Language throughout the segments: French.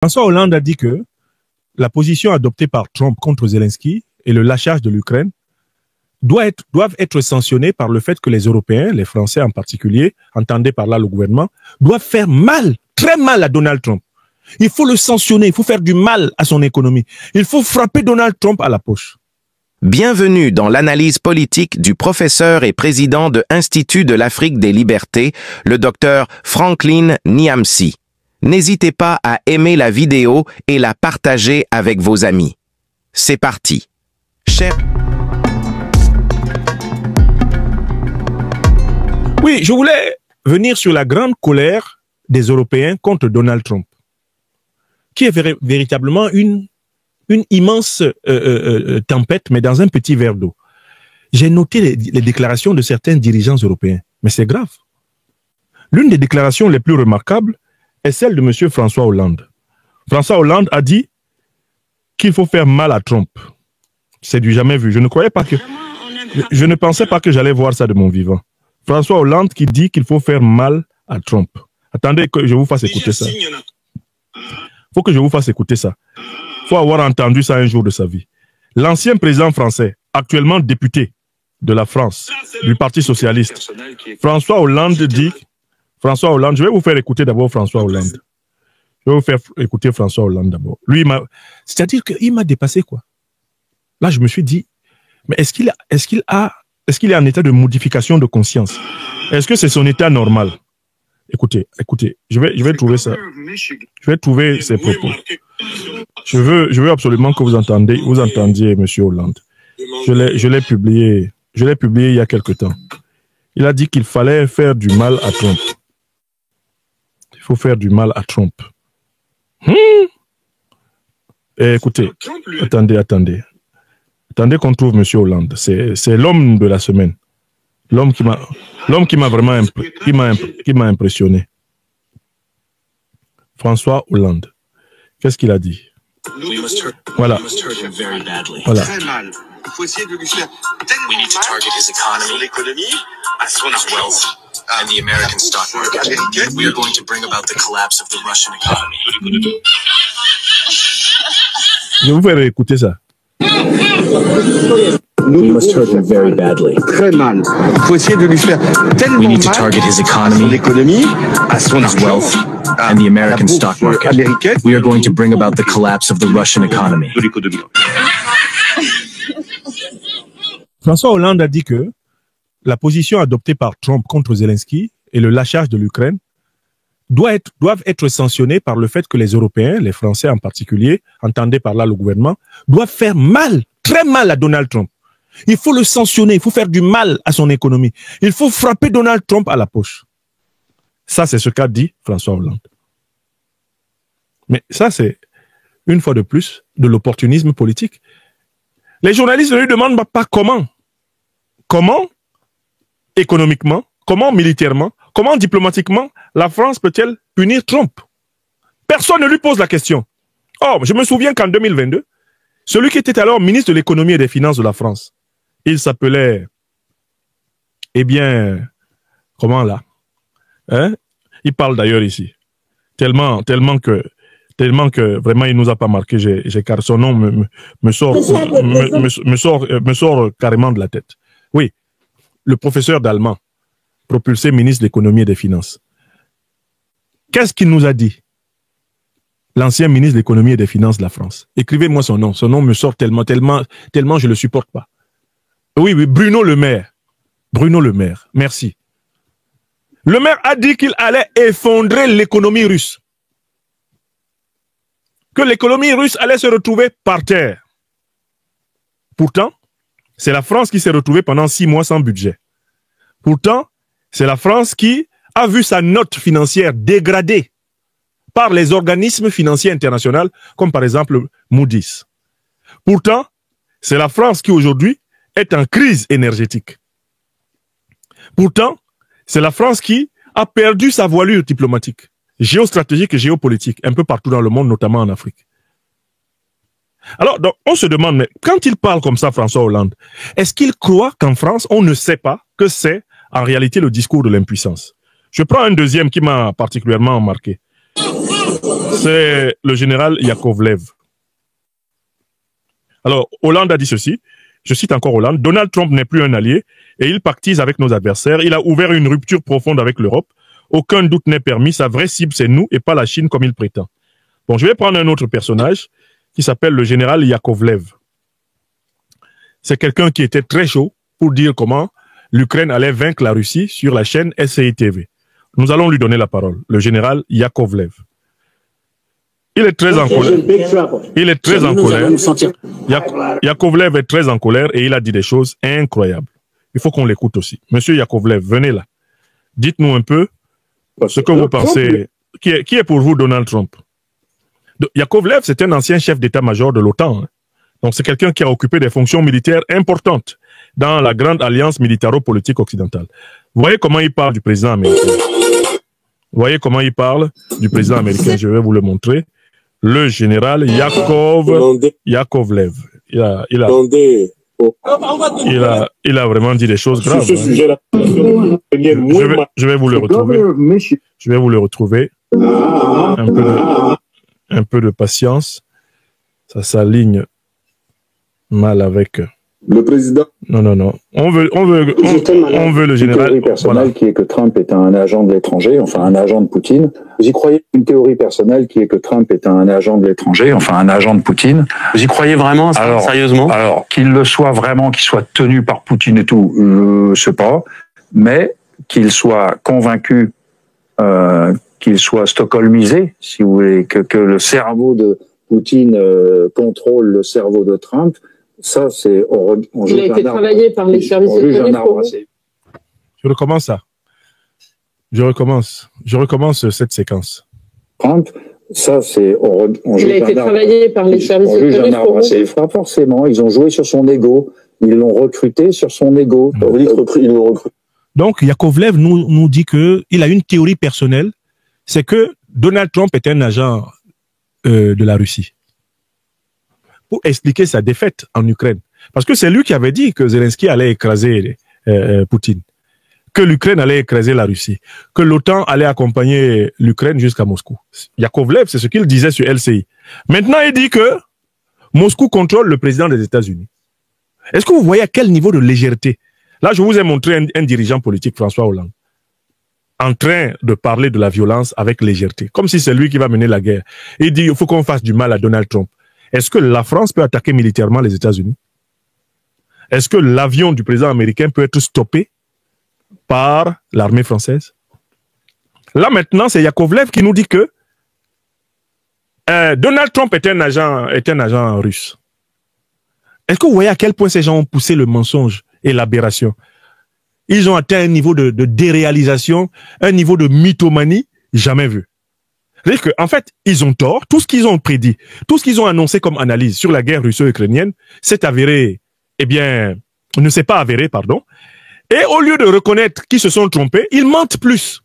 François Hollande a dit que la position adoptée par Trump contre Zelensky et le lâchage de l'Ukraine doivent être sanctionnés par le fait que les Européens, les Français en particulier, entendez par là le gouvernement, doivent faire mal, très mal à Donald Trump. Il faut le sanctionner, il faut faire du mal à son économie. Il faut frapper Donald Trump à la poche. Bienvenue dans l'analyse politique du professeur et président de Institut de l'Afrique des Libertés, le docteur Franklin Nyamsi. N'hésitez pas à aimer la vidéo et la partager avec vos amis. C'est parti. Oui, je voulais venir sur la grande colère des Européens contre Donald Trump, qui est véritablement une immense tempête, mais dans un petit verre d'eau. J'ai noté les déclarations de certains dirigeants européens, mais c'est grave. L'une des déclarations les plus remarquables est celle de M. François Hollande. François Hollande a dit qu'il faut faire mal à Trump. C'est du jamais vu. Je ne pensais pas que j'allais voir ça de mon vivant. François Hollande qui dit qu'il faut faire mal à Trump. Attendez que je vous fasse écouter ça. Il faut que je vous fasse écouter ça. Il faut avoir entendu ça un jour de sa vie. L'ancien président français, actuellement député de la France, du Parti socialiste, François Hollande dit... François Hollande, je vais vous faire écouter d'abord François Hollande. Je vais vous faire écouter François Hollande d'abord. Lui, c'est-à-dire qu'il m'a dépassé, quoi. Là, je me suis dit, mais est-ce qu'il est en état de modification de conscience? Est-ce que c'est son état normal? Écoutez, je vais trouver ça. Je vais trouver ses propos. Je veux absolument que vous entendiez M. Hollande. Je l'ai publié il y a quelque temps. Il a dit qu'il fallait faire du mal à Trump. Il faut faire du mal à Trump. Écoutez, attendez qu'on trouve M. Hollande. C'est l'homme de la semaine. L'homme qui m'a vraiment impressionné. François Hollande. Qu'est-ce qu'il a dit? Voilà. Très mal. Il faut essayer de lui faire tellement mal sur l'économie, à son wealth, and the American stock market. We are going to bring about the collapse of the Russian economy. Je vous ferai écouter ça. We must hurt him very badly. Très mal. Il faut essayer de lui faire tellement We need to mal target his sur economy, l'économie, à son wealth, and the American stock market. We are going to bring about the collapse of the Russian economy. François Hollande a dit que la position adoptée par Trump contre Zelensky et le lâchage de l'Ukraine doivent être sanctionnés par le fait que les Européens, les Français en particulier, entendez par là le gouvernement, doivent faire mal, très mal à Donald Trump. Il faut le sanctionner, il faut faire du mal à son économie. Il faut frapper Donald Trump à la poche. Ça, c'est ce qu'a dit François Hollande. Mais ça, c'est, une fois de plus, de l'opportunisme politique. Les journalistes ne lui demandent pas comment. Comment, économiquement, comment militairement, comment diplomatiquement, la France peut-elle punir Trump? Personne ne lui pose la question. Or, je me souviens qu'en 2022, celui qui était alors ministre de l'économie et des finances de la France, il s'appelait, eh bien, comment là? Hein? Il parle d'ailleurs ici. Tellement que vraiment il nous a pas marqué, car son nom me sort carrément de la tête. Oui, le professeur d'allemand, propulsé ministre de l'économie et des finances. Qu'est-ce qu'il nous a dit? L'ancien ministre de l'économie et des finances de la France. Écrivez-moi son nom. Son nom me sort tellement je le supporte pas. Oui, Bruno Le Maire. Bruno Le Maire. Merci. Le Maire a dit qu'il allait effondrer l'économie russe. Que l'économie russe allait se retrouver par terre. Pourtant, c'est la France qui s'est retrouvée pendant 6 mois sans budget. Pourtant, c'est la France qui a vu sa note financière dégradée par les organismes financiers internationaux, comme par exemple Moody's. Pourtant, c'est la France qui aujourd'hui est en crise énergétique. Pourtant, c'est la France qui a perdu sa voilure diplomatique, géostratégique et géopolitique, un peu partout dans le monde, notamment en Afrique. Alors, donc, on se demande, mais quand il parle comme ça, François Hollande, est-ce qu'il croit qu'en France, on ne sait pas que c'est en réalité le discours de l'impuissance? Je prends un deuxième qui m'a particulièrement marqué. C'est le général Yakovlev. Alors, Hollande a dit ceci, je cite encore Hollande, « Donald Trump n'est plus un allié et il pactise avec nos adversaires. Il a ouvert une rupture profonde avec l'Europe. Aucun doute n'est permis. Sa vraie cible, c'est nous et pas la Chine comme il prétend. » Bon, je vais prendre un autre personnage qui s'appelle le général Yakovlev. C'est quelqu'un qui était très chaud pour dire comment l'Ukraine allait vaincre la Russie sur la chaîne SCI TV. Nous allons lui donner la parole, le général Yakovlev. Il est très en colère. Il est très en colère. Yakovlev est très en colère et il a dit des choses incroyables. Il faut qu'on l'écoute aussi. Monsieur Yakovlev, venez là. Dites-nous un peu ce que vous pensez. Qui est pour vous Donald Trump? Yakovlev, c'est un ancien chef d'état-major de l'OTAN. Hein. Donc, c'est quelqu'un qui a occupé des fonctions militaires importantes dans la grande alliance militaro-politique occidentale. Vous voyez comment il parle du président américain. Vous voyez comment il parle du président américain. Je vais vous le montrer. Le général Yakovlev. Il a vraiment dit des choses graves. Sur ce sujet-là, je vais vous le retrouver. Je vais vous le retrouver. Un peu de patience. Ça s'aligne mal avec... Le président. Non. On veut le général. Une théorie personnelle qui est que Trump est un agent de l'étranger, enfin un agent de Poutine. Vous y croyez? Une théorie personnelle qui est que Trump est un agent de l'étranger, enfin un agent de Poutine. Vous y croyez vraiment, sérieusement? Alors, qu'il le soit vraiment, qu'il soit tenu par Poutine et tout, je sais pas. Mais qu'il soit convaincu, qu'il soit stockholmisé, si vous voulez, que le cerveau de Poutine contrôle le cerveau de Trump. Ça, c'est... Il a été travaillé par les services secrets. Je recommence ça. Je recommence cette séquence. Trump, ça, c'est... Il a été travaillé par les services secrets. C'est pas forcément. Ils ont joué sur son ego. Ils l'ont recruté sur son ego. Donc, Yakovlev nous dit qu'il a une théorie personnelle. C'est que Donald Trump est un agent de la Russie. Pour expliquer sa défaite en Ukraine. Parce que c'est lui qui avait dit que Zelensky allait écraser Poutine, que l'Ukraine allait écraser la Russie, que l'OTAN allait accompagner l'Ukraine jusqu'à Moscou. Yakovlev, c'est ce qu'il disait sur LCI. Maintenant, il dit que Moscou contrôle le président des États-Unis. Est-ce que vous voyez à quel niveau de légèreté? Là, je vous ai montré un dirigeant politique, François Hollande, en train de parler de la violence avec légèreté, comme si c'est lui qui va mener la guerre. Il dit il faut qu'on fasse du mal à Donald Trump. Est-ce que la France peut attaquer militairement les États-Unis? Est-ce que l'avion du président américain peut être stoppé par l'armée française? Là maintenant, c'est Yakovlev qui nous dit que Donald Trump est un agent russe. Est-ce que vous voyez à quel point ces gens ont poussé le mensonge et l'aberration? Ils ont atteint un niveau de déréalisation, un niveau de mythomanie jamais vu. C'est-à-dire qu'en fait, ils ont tort. Tout ce qu'ils ont prédit, tout ce qu'ils ont annoncé comme analyse sur la guerre russo-ukrainienne s'est avéré, ne s'est pas avéré, pardon. Et au lieu de reconnaître qu'ils se sont trompés, ils mentent plus.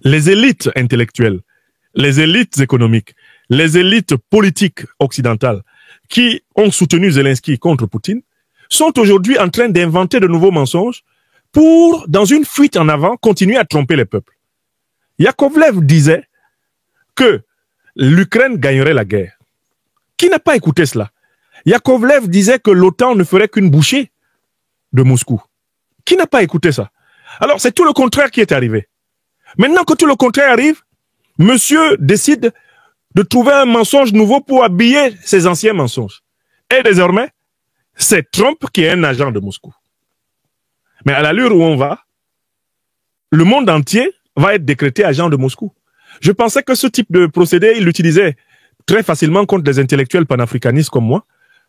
Les élites intellectuelles, les élites économiques, les élites politiques occidentales qui ont soutenu Zelensky contre Poutine sont aujourd'hui en train d'inventer de nouveaux mensonges pour, dans une fuite en avant, continuer à tromper les peuples. Yakovlev disait que l'Ukraine gagnerait la guerre. Qui n'a pas écouté cela? Yakovlev disait que l'OTAN ne ferait qu'une bouchée de Moscou. Qui n'a pas écouté ça? Alors, c'est tout le contraire qui est arrivé. Maintenant que tout le contraire arrive, monsieur décide de trouver un mensonge nouveau pour habiller ses anciens mensonges. Et désormais, c'est Trump qui est un agent de Moscou. Mais à l'allure où on va, le monde entier va être décrété agent de Moscou. Je pensais que ce type de procédé, il l'utilisait très facilement contre des intellectuels panafricanistes comme moi,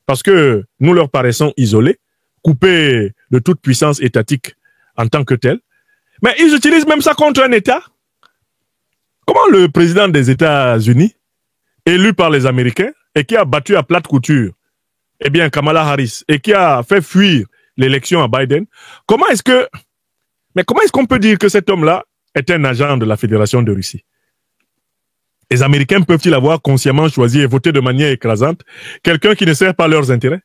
parce que nous leur paraissons isolés, coupés de toute puissance étatique en tant que tel. Mais ils utilisent même ça contre un État. Comment le président des États-Unis, élu par les Américains, et qui a battu à plate couture, Kamala Harris, et qui a fait fuir l'élection à Biden, comment est-ce qu'on peut dire que cet homme-là est un agent de la Fédération de Russie? Les Américains peuvent-ils avoir consciemment choisi et voté de manière écrasante quelqu'un qui ne sert pas leurs intérêts?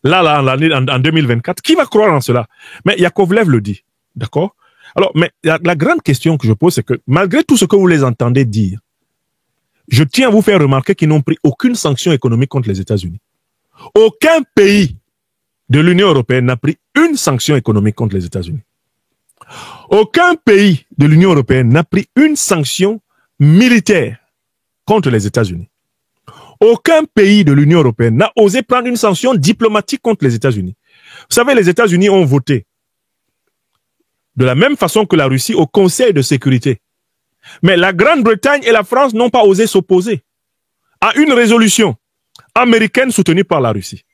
Là, en 2024, qui va croire en cela? Mais Yakovlev le dit, d'accord? Alors, mais la grande question que je pose, c'est que malgré tout ce que vous les entendez dire, je tiens à vous faire remarquer qu'ils n'ont pris aucune sanction économique contre les États-Unis. Aucun pays de l'Union européenne n'a pris une sanction économique contre les États-Unis. Aucun pays de l'Union européenne n'a pris une sanction militaire contre les États-Unis. Aucun pays de l'Union européenne n'a osé prendre une sanction diplomatique contre les États-Unis. Vous savez, les États-Unis ont voté de la même façon que la Russie au Conseil de sécurité. Mais la Grande-Bretagne et la France n'ont pas osé s'opposer à une résolution américaine soutenue par la Russie.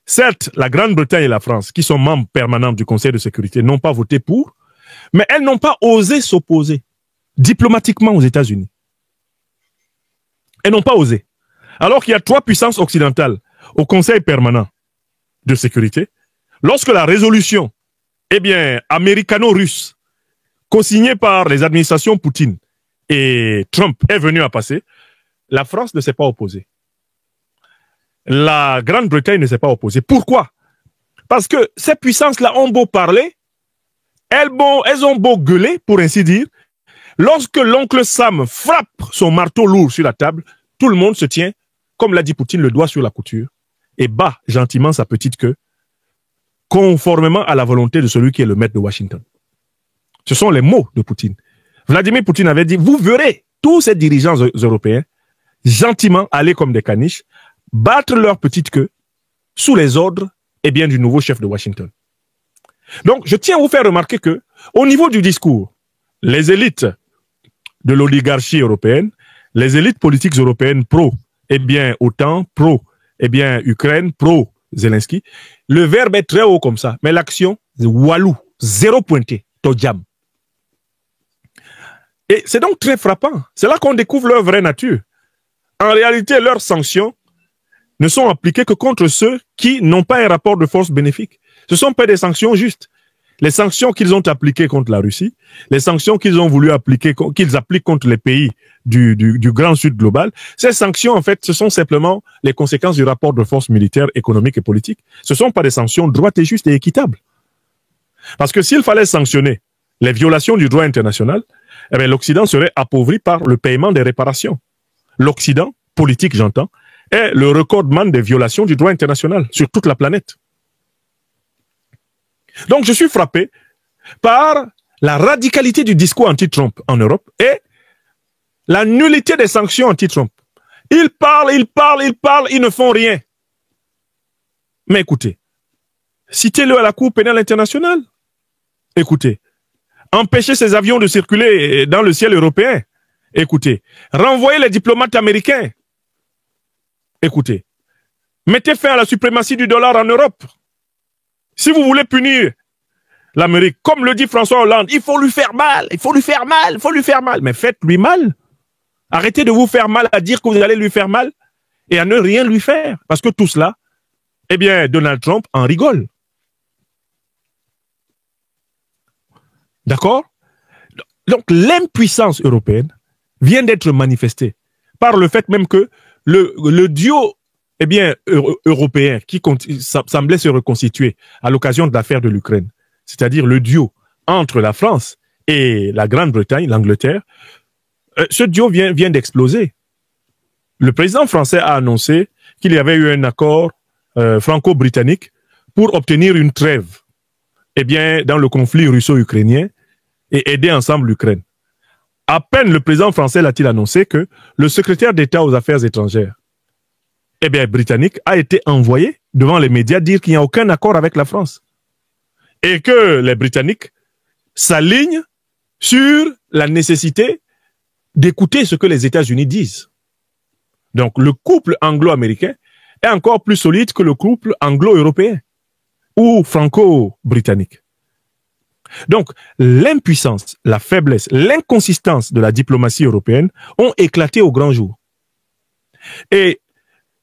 Certes, la Grande-Bretagne et la France, qui sont membres permanents du Conseil de sécurité, n'ont pas voté pour, mais elles n'ont pas osé s'opposer diplomatiquement aux États-Unis. Elles n'ont pas osé. Alors qu'il y a 3 puissances occidentales au Conseil permanent de sécurité, lorsque la résolution, américano-russe, co-signée par les administrations Poutine et Trump est venue à passer, la France ne s'est pas opposée. La Grande-Bretagne ne s'est pas opposée. Pourquoi? Parce que ces puissances-là ont beau parler, elles ont beau gueuler, pour ainsi dire, lorsque l'oncle Sam frappe son marteau lourd sur la table, tout le monde se tient, comme l'a dit Poutine, le doigt sur la couture et bat gentiment sa petite queue, conformément à la volonté de celui qui est le maître de Washington. Ce sont les mots de Poutine. Vladimir Poutine avait dit, vous verrez tous ces dirigeants européens gentiment aller comme des caniches, battre leur petite queue sous les ordres du nouveau chef de Washington. Donc, je tiens à vous faire remarquer que, au niveau du discours, les élites de l'oligarchie européenne, les élites politiques européennes pro-OTAN, pro-Ukraine, pro-Zelensky, le verbe est très haut comme ça, mais l'action, walou, zéro pointé, tojam. Et c'est donc très frappant. C'est là qu'on découvre leur vraie nature. En réalité, leurs sanctions ne sont appliquées que contre ceux qui n'ont pas un rapport de force bénéfique. Ce ne sont pas des sanctions justes. Les sanctions qu'ils ont appliquées contre la Russie, les sanctions qu'ils ont voulu appliquer, qu'ils appliquent contre les pays du Grand Sud global, ces sanctions, en fait, ce sont simplement les conséquences du rapport de force militaire, économique et politique. Ce ne sont pas des sanctions droites et justes et équitables. Parce que s'il fallait sanctionner les violations du droit international, l'Occident serait appauvri par le paiement des réparations. L'Occident, politique j'entends, est le recordman des violations du droit international sur toute la planète. Donc je suis frappé par la radicalité du discours anti-Trump en Europe et la nullité des sanctions anti-Trump. Ils parlent, ils ne font rien. Mais écoutez, citez-le à la Cour pénale internationale. Écoutez, empêchez ces avions de circuler dans le ciel européen. Écoutez, renvoyez les diplomates américains. Écoutez, mettez fin à la suprématie du dollar en Europe. Si vous voulez punir l'Amérique, comme le dit François Hollande, il faut lui faire mal, il faut lui faire mal, il faut lui faire mal. Mais faites-lui mal. Arrêtez de vous faire mal à dire que vous allez lui faire mal et à ne rien lui faire. Parce que tout cela, Donald Trump en rigole. D'accord? Donc l'impuissance européenne vient d'être manifestée par le fait même que le duo européen qui semblait se reconstituer à l'occasion de l'affaire de l'Ukraine, c'est-à-dire le duo entre la France et la Grande-Bretagne, l'Angleterre, ce duo vient d'exploser. Le président français a annoncé qu'il y avait eu un accord franco-britannique pour obtenir une trêve dans le conflit russo-ukrainien et aider ensemble l'Ukraine. À peine le président français l'a-t-il annoncé que le secrétaire d'État aux affaires étrangères britannique a été envoyé devant les médias dire qu'il n'y a aucun accord avec la France et que les Britanniques s'alignent sur la nécessité d'écouter ce que les États-Unis disent. Donc le couple anglo-américain est encore plus solide que le couple anglo-européen ou franco-britannique. Donc l'impuissance, la faiblesse, l'inconsistance de la diplomatie européenne ont éclaté au grand jour. Et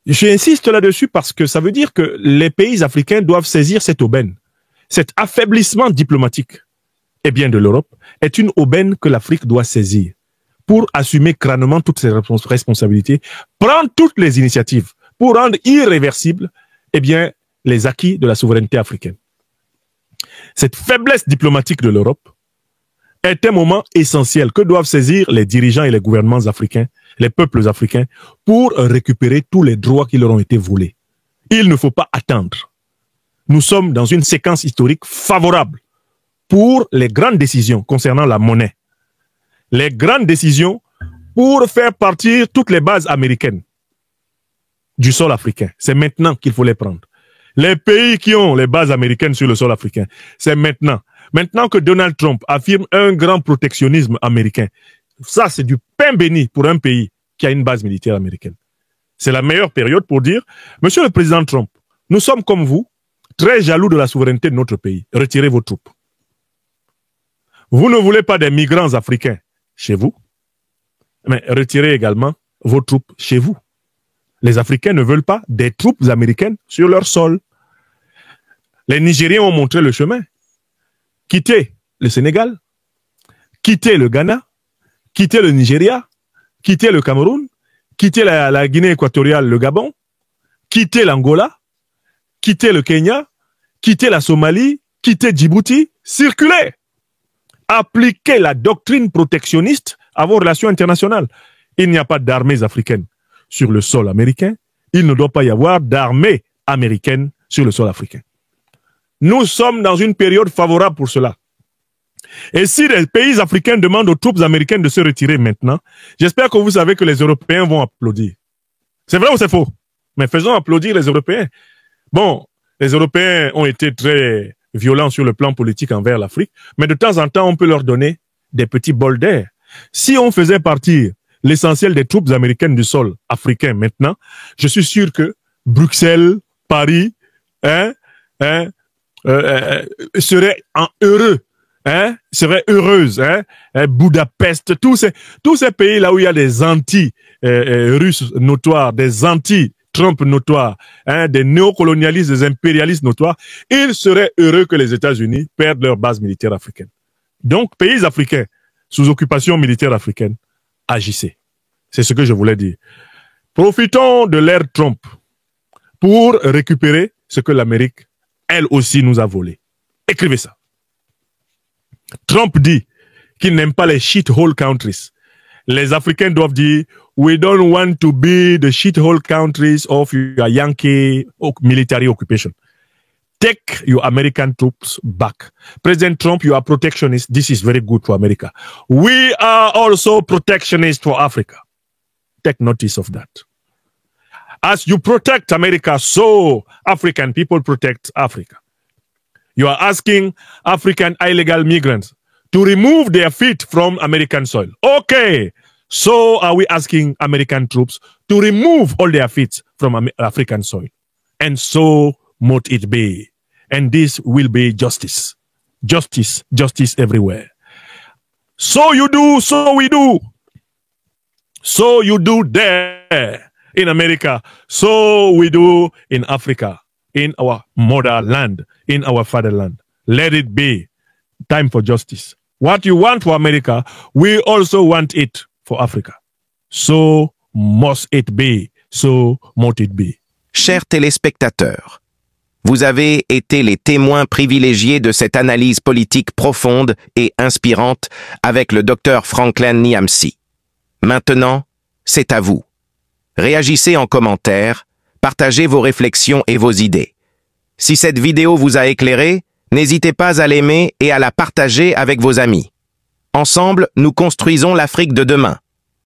j'insiste là-dessus parce que ça veut dire que les pays africains doivent saisir cette aubaine. Cet affaiblissement diplomatique de l'Europe est une aubaine que l'Afrique doit saisir pour assumer crânement toutes ses responsabilités, prendre toutes les initiatives pour rendre irréversibles les acquis de la souveraineté africaine. Cette faiblesse diplomatique de l'Europe est un moment essentiel que doivent saisir les dirigeants et les gouvernements africains, les peuples africains, pour récupérer tous les droits qui leur ont été volés. Il ne faut pas attendre. Nous sommes dans une séquence historique favorable pour les grandes décisions concernant la monnaie. Les grandes décisions pour faire partir toutes les bases américaines du sol africain. C'est maintenant qu'il faut les prendre. Les pays qui ont les bases américaines sur le sol africain, c'est maintenant. Maintenant que Donald Trump affirme un grand protectionnisme américain, ça c'est du pain béni pour un pays qui a une base militaire américaine. C'est la meilleure période pour dire, Monsieur le Président Trump, nous sommes comme vous, très jaloux de la souveraineté de notre pays. Retirez vos troupes. Vous ne voulez pas des migrants africains chez vous, mais retirez également vos troupes chez vous. Les Africains ne veulent pas des troupes américaines sur leur sol. Les Nigériens ont montré le chemin. Quittez le Sénégal, quittez le Ghana, quittez le Nigeria, quittez le Cameroun, quittez la Guinée équatoriale, le Gabon, quittez l'Angola, quittez le Kenya, quittez la Somalie, quittez Djibouti, circulez. Appliquez la doctrine protectionniste à vos relations internationales. Il n'y a pas d'armées africaines sur le sol américain. Il ne doit pas y avoir d'armée américaine sur le sol africain. Nous sommes dans une période favorable pour cela. Et si les pays africains demandent aux troupes américaines de se retirer maintenant, j'espère que vous savez que les Européens vont applaudir. C'est vrai ou c'est faux? Mais faisons applaudir les Européens. Bon, les Européens ont été très violents sur le plan politique envers l'Afrique, mais de temps en temps, on peut leur donner des petits bols d'air. Si on faisait partir l'essentiel des troupes américaines du sol africain maintenant, je suis sûr que Bruxelles, Paris, seraient heureux, seraient heureuses, Budapest, tous ces pays là où il y a des anti-russes notoires, des anti-Trump notoires, des néocolonialistes, des impérialistes notoires, ils seraient heureux que les États-Unis perdent leur base militaire africaine. Donc, pays africains sous occupation militaire africaine, agissez. C'est ce que je voulais dire. Profitons de l'ère Trump pour récupérer ce que l'Amérique, elle aussi, nous a volé. Écrivez ça. Trump dit qu'il n'aime pas les shithole countries. Les Africains doivent dire, we don't want to be the shithole countries of your Yankee military occupation. Take your American troops back. President Trump, you are protectionist. This is very good for America. We are also protectionist for Africa. Take notice of that. As you protect America, so African people protect Africa. You are asking African illegal migrants to remove their feet from American soil. Okay. So are we asking American troops to remove all their feet from African soil. And so mote it be. And this will be justice. Justice, justice everywhere. So you do, so we do. So you do there in America. So we do in Africa, in our motherland, in our fatherland. Let it be. Time for justice. What you want for America, we also want it for Africa. So must it be. So must it be. Chers téléspectateurs, vous avez été les témoins privilégiés de cette analyse politique profonde et inspirante avec le Dr Franklin Nyamsi. Maintenant, c'est à vous. Réagissez en commentaire, partagez vos réflexions et vos idées. Si cette vidéo vous a éclairé, n'hésitez pas à l'aimer et à la partager avec vos amis. Ensemble, nous construisons l'Afrique de demain.